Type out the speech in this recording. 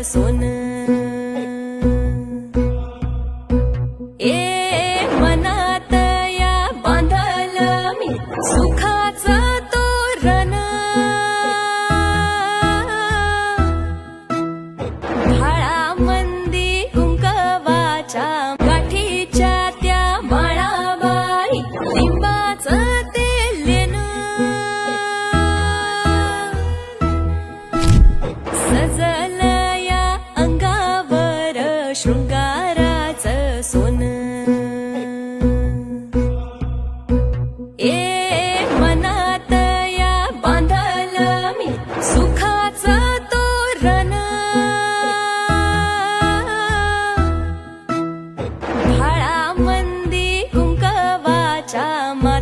सोन मनात या बांधल मी सुखाचं तोरण भाळामंदी कुंकवाच्या गाठीच्या त्या माळाबाई लिंबाचं तेलेन सजल या अंगावर शृंगार